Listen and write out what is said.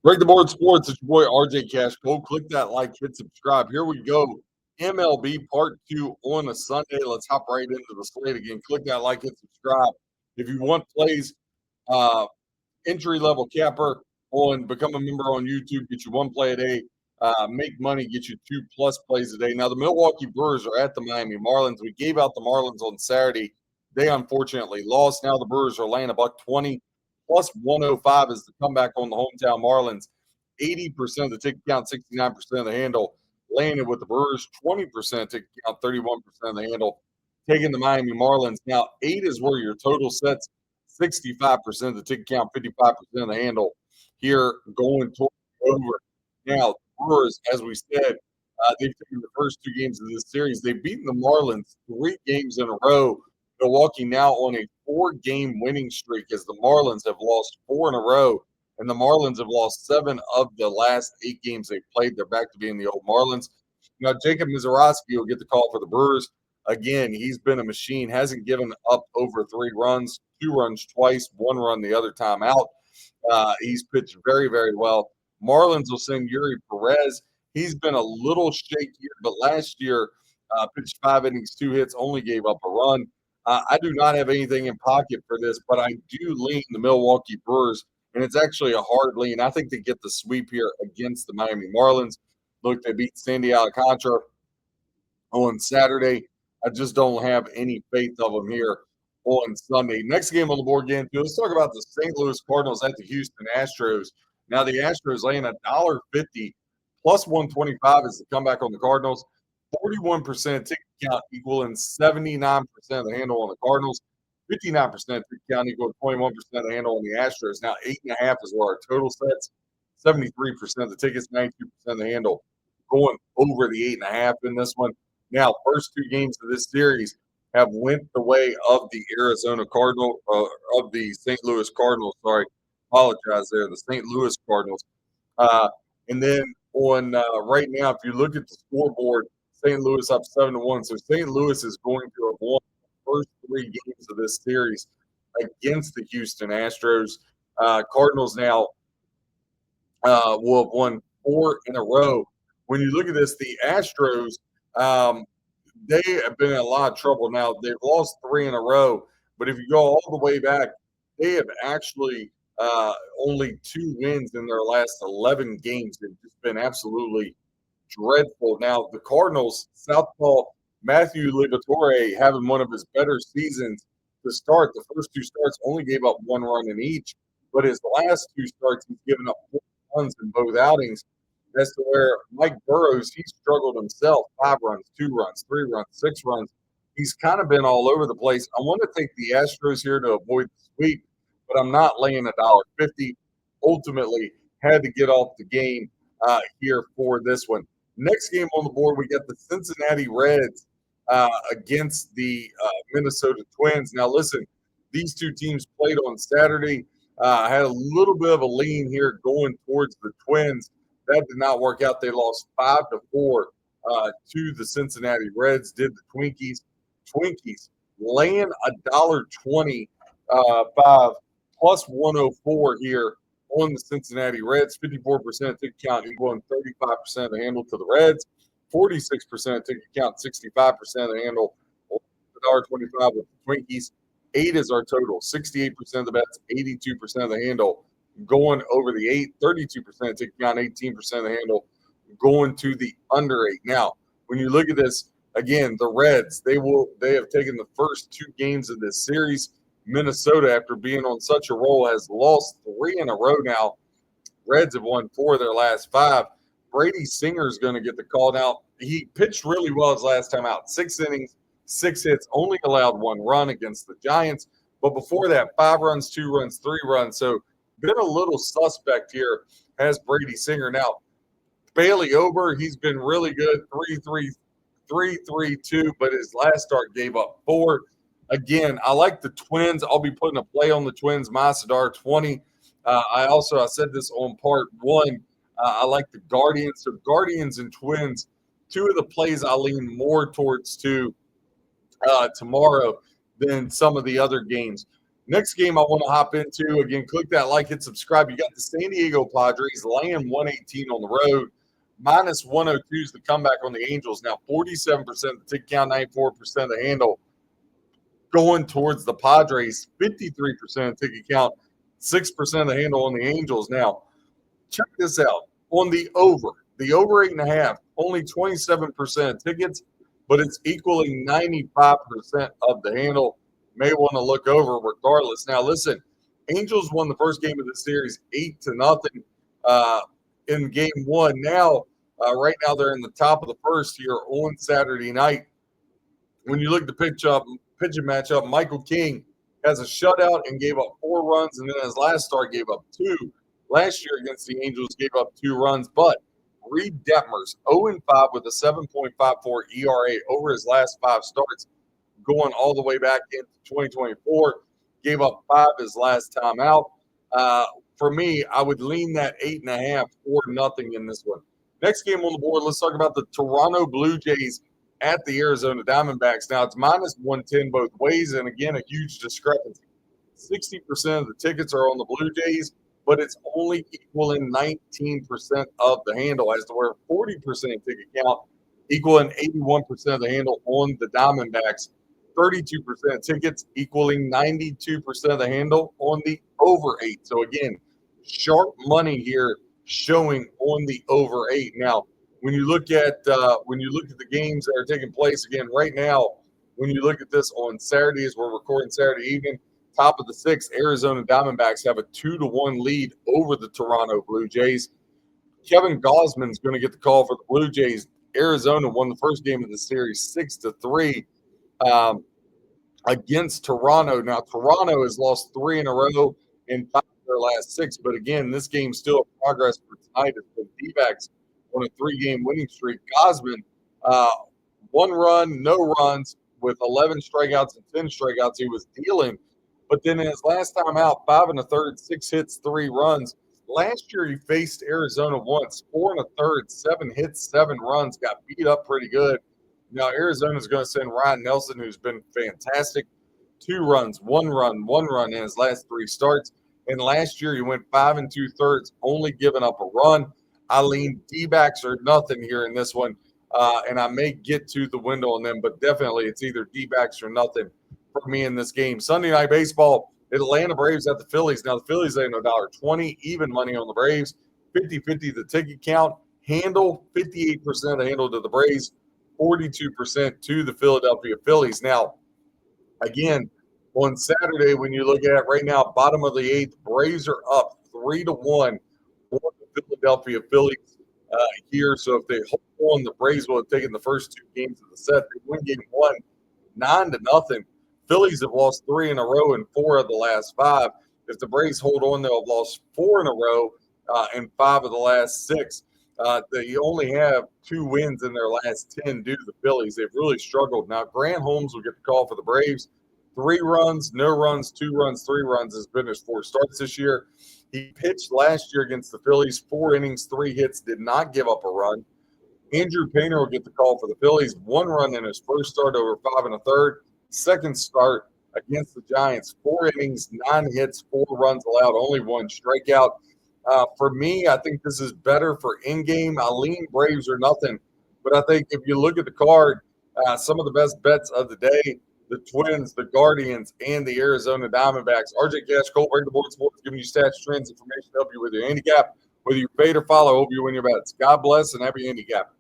Break the board sports. It's your boy RJ Cash. Go click that like, hit subscribe. Here we go. MLB part 2 on a Sunday. Let's hop right into the slate again. Click that like, hit subscribe. If you want plays, uh, entry level capper on become a member on YouTube, get you one play a day, make money, get you 2+ plays a day. Now the Milwaukee Brewers are at the Miami Marlins. We gave out the Marlins on Saturday. They unfortunately lost. Now the Brewers are laying $1.20 plus 105 is the comeback on the hometown Marlins. 80% of the ticket count, 69% of the handle. Laying it with the Brewers, 20% ticket count, 31% of the handle. Taking the Miami Marlins. Now 8 is where your total sets. 65% of the ticket count, 55% of the handle here going toward the over. Now, Brewers, as we said, they've taken the first 2 games of this series. They've beaten the Marlins 3 games in a row. Milwaukee now on a 4-game winning streak as the Marlins have lost 4 in a row, and the Marlins have lost 7 of the last 8 games they've played. They're back to being the old Marlins. Now, Jacob Mizorowski will get the call for the Brewers. Again, he's been a machine, hasn't given up over 3 runs, 2 runs twice, 1 run the other time out. He's pitched very, very well. Marlins will send Yuri Perez. He's been a little shakier, but last year pitched 5 innings, 2 hits, only gave up a run. I do not have anything in pocket for this, but I do lean the Milwaukee Brewers, and it's actually a hard lean. I think they get the sweep here against the Miami Marlins. Look, they beat Sandy Alcantara on Saturday. I just don't have any faith of them here on Sunday. Next game on the board, again, let's talk about the St. Louis Cardinals at the Houston Astros. Now, the Astros laying $1.50 plus 125 is the comeback on the Cardinals. 41% ticket count equaling 79% of the handle on the Cardinals. 59% ticket count equal to 21% of the handle on the Astros. Now, 8.5 is where our total sets. 73% of the tickets, 92% of the handle. Going over the 8.5 in this one. Now, first 2 games of this series have went the way of the Arizona Cardinal, of the St. Louis Cardinals. Sorry, apologize there. The St. Louis Cardinals. And then on right now, if you look at the scoreboard, St. Louis up 7-1. So St. Louis is going to have won the first 3 games of this series against the Houston Astros. Cardinals now will have won 4 in a row. When you look at this, the Astros, they have been in a lot of trouble now. They've lost 3 in a row, but if you go all the way back, they have actually only 2 wins in their last 11 games. They've just been absolutely dreadful. Now, the Cardinals, Southpaw Matthew Liberatore having one of his better seasons to start. The first 2 starts only gave up 1 run in each, but his last 2 starts, he's given up 4 runs in both outings. That's to where Mike Burrows, he struggled himself. 5 runs, 2 runs, 3 runs, 6 runs. He's kind of been all over the place. I want to take the Astros here to avoid the sweep, but I'm not laying $1.50. Ultimately, had to get off the game here for this one. Next game on the board, we got the Cincinnati Reds against the Minnesota Twins. Now, listen, these 2 teams played on Saturday. Had a little bit of a lean here going towards the Twins. That did not work out. They lost 5-4 to the Cincinnati Reds. Did the Twinkies? Twinkies laying $1.25 plus 104 here on the Cincinnati Reds. 54% ticket count equaling 35% of the handle to the Reds. 46% ticket count, 65% of the handle. $1.25 with the Twinkies. 8 is our total. 68% of the bets, 82% of the handle. Going over the 8, 32% ticket count, 18% of the handle. Going to the under 8. Now, when you look at this, again, the Reds, they have taken the first 2 games of this series. Minnesota, after being on such a roll, has lost 3 in a row now. Reds have won 4 of their last 5. Brady Singer is going to get the call now. He pitched really well his last time out. 6 innings, 6 hits, only allowed 1 run against the Giants. But before that, 5 runs, 2 runs, 3 runs. So been a little suspect here as Brady Singer. Now, Bailey Ober, he's been really good, 3.32, but his last start gave up 4. Again, I like the Twins. I'll be putting a play on the Twins, Masadar 20. I said this on part 1. I like the Guardians. So Guardians and Twins, 2 of the plays I lean more towards tomorrow than some of the other games. Next game I want to hop into, again, click that like, hit subscribe. You got the San Diego Padres laying 118 on the road. Minus 102 is the comeback on the Angels. Now 47% the tick count, 94% the handle going towards the Padres. 53% ticket count, 6% the handle on the Angels. Now, check this out. On the over 8.5, only 27% tickets, but it's equaling 95% of the handle. May want to look over regardless. Now, listen, Angels won the first game of the series 8-0 in game one. Now, right now, they're in the top of the first here on Saturday night. When you look at the pitching matchup, Michael King has a shutout and gave up 4 runs, and then his last start gave up 2. Last year against the Angels gave up 2 runs, but Reed Detmers 0-5 with a 7.54 ERA over his last 5 starts, going all the way back into 2024. Gave up 5 his last time out. For me, I would lean that 8.5 or nothing in this one. Next game on the board, let's talk about the Toronto Blue Jays at the Arizona Diamondbacks. Now, it's minus 110 both ways, and again, a huge discrepancy. 60% of the tickets are on the Blue Jays, but it's only equaling 19% of the handle, as to where 40% ticket count equaling 81% of the handle on the Diamondbacks. 32% tickets equaling 92% of the handle on the over 8. So again, sharp money here showing on the over 8. Now, when you look at the games that are taking place again right now, when you look at this on Saturday, as we're recording Saturday evening, top of the 6th, Arizona Diamondbacks have a 2-1 lead over the Toronto Blue Jays. Kevin Gausman's going to get the call for the Blue Jays. Arizona won the first game of the series 6-3 against Toronto. Now, Toronto has lost 3 in a row in 5 of their last 6, but again, this game's still in progress for tonight. It's the D-backs on a 3-game winning streak. Gausman, 1 run, no runs, with 11 strikeouts and 10 strikeouts. He was dealing, but then in his last time out, 5 1/3, 6 hits, 3 runs. Last year, he faced Arizona once, 4 1/3, 7 hits, 7 runs, got beat up pretty good. Now, Arizona's going to send Ryan Nelson, who's been fantastic, 2 runs, 1 run in his last 3 starts. And last year, he went 5 2/3, only giving up a run. I lean D-backs or nothing here in this one, and I may get to the window on them, but definitely it's either D-backs or nothing for me in this game. Sunday Night Baseball, Atlanta Braves at the Phillies. Now, the Phillies ain't $1.20, even money on the Braves, 50-50 the ticket count. Handle, 58% of handle to the Braves, 42% to the Philadelphia Phillies. Now, again, on Saturday, when you look at it right now, bottom of the 8th, Braves are up 3-1 for the Philadelphia Phillies here. So if they hold on, the Braves will have taken the first 2 games of the set. They win game 1, 9-0. Phillies have lost 3 in a row in 4 of the last 5. If the Braves hold on, they'll have lost 4 in a row in 5 of the last 6. They only have 2 wins in their last 10 due to the Phillies. They've really struggled. Now, Grant Holmes will get the call for the Braves. 3 runs, no runs, 2 runs, 3 runs has been his 4 starts this year. He pitched last year against the Phillies, 4 innings, 3 hits, did not give up a run. Andrew Painter will get the call for the Phillies. 1 run in his first start over 5 1/3. Second start against the Giants, 4 innings, 9 hits, 4 runs allowed, only 1 strikeout. For me, I think this is better for in-game. I lean Braves or nothing. But I think if you look at the card, some of the best bets of the day, the Twins, the Guardians, and the Arizona Diamondbacks. RJ Cash, Colt, Break the Board Sports, giving you stats, trends, information to help you with your handicap. Whether you fade or follow, hope you win your bets. God bless and happy handicap.